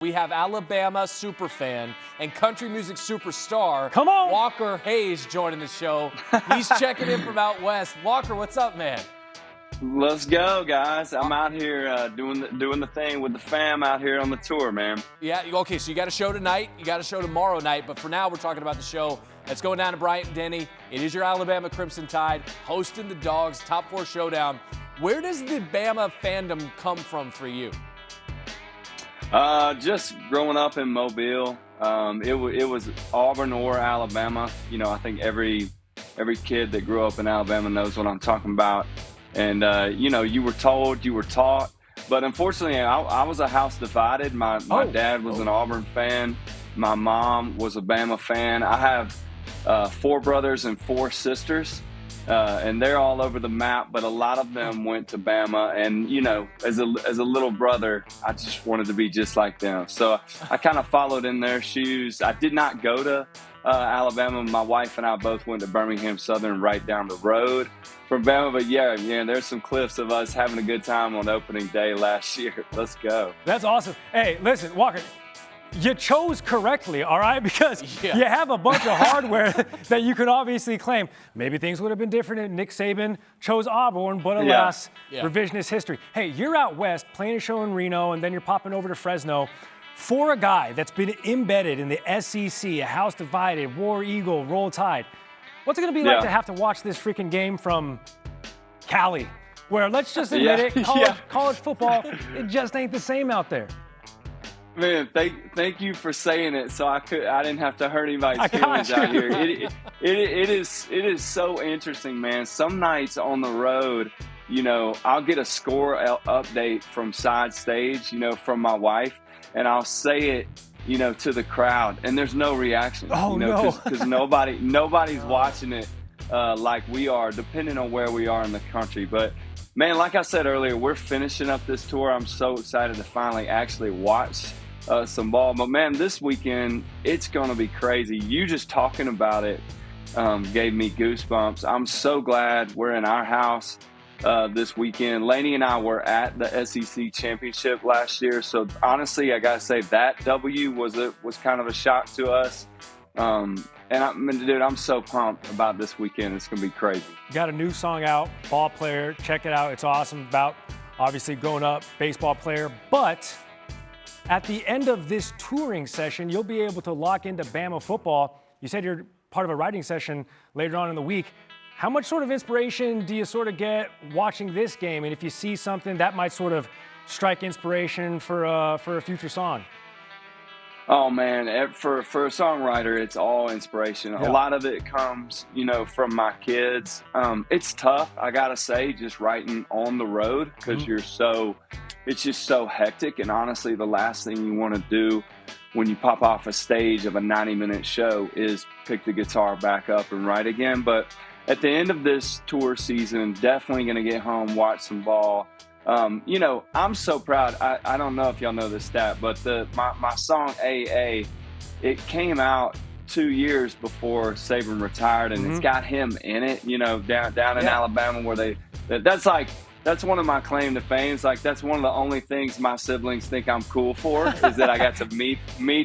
We have Alabama superfan and country music superstar Come on. Walker Hayes joining the show. He's checking in from out west. Walker, what's up, man? Let's go, guys. I'm out here doing the thing with the fam out here on the tour, man. Yeah, okay, so you got a show tonight. You got a show tomorrow night. But for now, we're talking about the show that's going down to Bryant-Denny. It is your Alabama Crimson Tide hosting the Dogs Top 4 Showdown. Where does the Bama fandom come from for you? Just growing up in Mobile, it was Auburn or Alabama. You know, I think every kid that grew up in Alabama knows what I'm talking about. And, you know, you were told, you were taught. But unfortunately, I was a house divided. My dad was an Auburn fan. My mom was a Bama fan. I have 4 brothers and 4 sisters. And they're all over the map, but a lot of them went to Bama. And, you know, as a little brother, I just wanted to be just like them. So I kind of followed in their shoes. I did not go to Alabama. My wife and I both went to Birmingham Southern right down the road from Bama. But, yeah, there's some clips of us having a good time on opening day last year. Let's go. That's awesome. Hey, listen, Walker. You chose correctly, all right? Because you have a bunch of hardware that you can obviously claim. Maybe things would have been different if Nick Saban chose Auburn, but alas, revisionist history. Hey, you're out west playing a show in Reno, and then you're popping over to Fresno. For a guy that's been embedded in the SEC, a house divided, War Eagle, Roll Tide, what's it going to be like to have to watch this freaking game from Cali, where, let's just admit it, college football, it just ain't the same out there? Man, thank you for saying it, so I didn't have to hurt anybody's feelings out here. It is so interesting, man. Some nights on the road, you know, I'll get a score update from side stage, you know, from my wife, and I'll say it, you know, to the crowd, and there's no reaction. Oh, you know, no, because nobody's watching it like we are, depending on where we are in the country. But man, like I said earlier, we're finishing up this tour. I'm so excited to finally actually watch some ball. But man, this weekend, it's going to be crazy. You just talking about it gave me goosebumps. I'm so glad we're in our house this weekend. Lainey and I were at the SEC championship last year. So honestly, I got to say that W was kind of a shock to us. And dude, I'm so pumped about this weekend. It's going to be crazy. You got a new song out, Ball Player. Check it out. It's awesome. About obviously growing up, baseball player. But at the end of this touring session, you'll be able to lock into Bama football. You said you're part of a writing session later on in the week. How much sort of inspiration do you sort of get watching this game? And if you see something that might sort of strike inspiration for a future song? Oh, man, for a songwriter, it's all inspiration. A lot of it comes, you know, from my kids. It's tough, I got to say, just writing on the road because it's just so hectic. And honestly, the last thing you want to do when you pop off a stage of a 90-minute show is pick the guitar back up and write again. But at the end of this tour season, definitely going to get home, watch some ball. You know, I'm so proud. I don't know if y'all know this stat, but my song AA, it came out 2 years before Saban retired, and it's got him in it. You know, down in Alabama, where that's one of my claim to fame. It's like that's one of the only things my siblings think I'm cool for is that I got to meet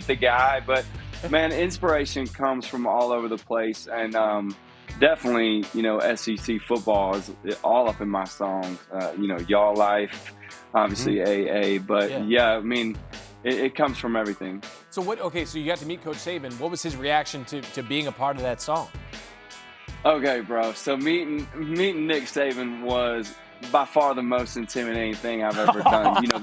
the guy. But man, inspiration comes from all over the place, and definitely, you know, SEC football is all up in my songs. You know, Y'all Life, obviously AA, but I mean, it comes from everything. So so you got to meet Coach Saban. What was his reaction to being a part of that song? Okay, bro. So meeting Nick Saban was by far the most intimidating thing I've ever done. You know,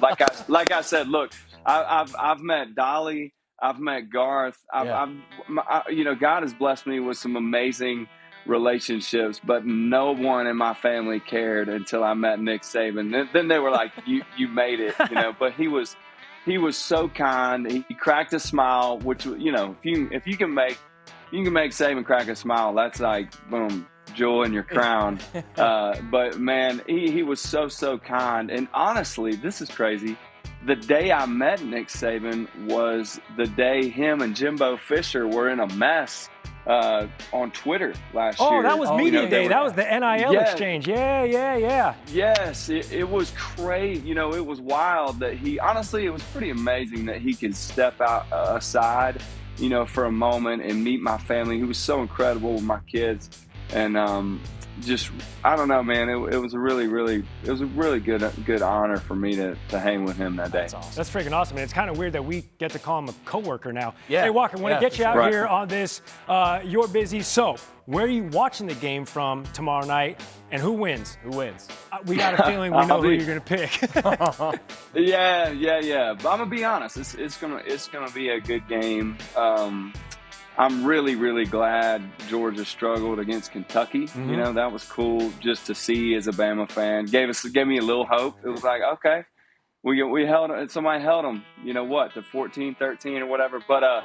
like I said, look, I've met Dolly, I've met Garth. You know, God has blessed me with some amazing relationships, but no one in my family cared until I met Nick Saban. Then they were like, "You made it," you know. But he was so kind. He cracked a smile, which, you know, if you can make Saban crack a smile, that's like boom, jewel in your crown. But man, he was so kind. And honestly, this is crazy. The day I met Nick Saban was the day him and Jimbo Fisher were in a mess on Twitter last year. Oh, that was media day. That was the NIL exchange. Yeah. Yes, it was crazy. You know, it was wild that honestly, it was pretty amazing that he could step out aside, you know, for a moment and meet my family. He was so incredible with my kids. And I don't know, man. It was a really good honor for me to hang with him that day. That's awesome. That's freaking awesome. And it's kind of weird that we get to call him a coworker now. Yeah. Hey, Walker, want to get you out here on this. You're busy. So, where are you watching the game from tomorrow night, and who wins? Who wins? We got a feeling we know who you're going to pick. Yeah. But I'm gonna be honest. It's gonna be a good game. I'm really glad Georgia struggled against Kentucky. Mm-hmm. You know, that was cool just to see as a Bama fan. Gave me a little hope. It was like, okay, we held somebody held them. You know what, to 14-13 or whatever. But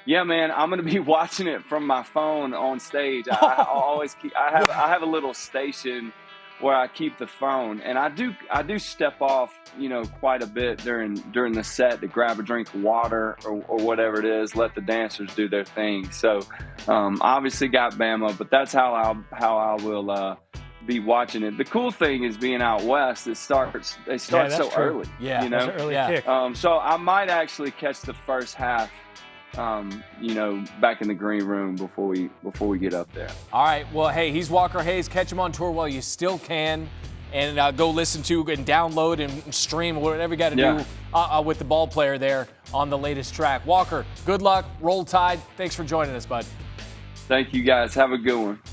yeah, man, I'm gonna be watching it from my phone on stage. I always keep. I have a little station where I keep the phone, and I do step off, you know, quite a bit during the set to grab a drink of water or whatever it is, let the dancers do their thing. So obviously got Bama, but that's how I will be watching it. The cool thing is being out west, they start so early. Yeah, you know, that's an early kick. So I might actually catch the first half, you know, back in the green room before we get up there. All right. Well, hey, he's Walker Hayes. Catch him on tour while you still can, and go listen to and download and stream whatever you got to do with the ball player there on the latest track. Walker, good luck. Roll Tide. Thanks for joining us, bud. Thank you, guys. Have a good one.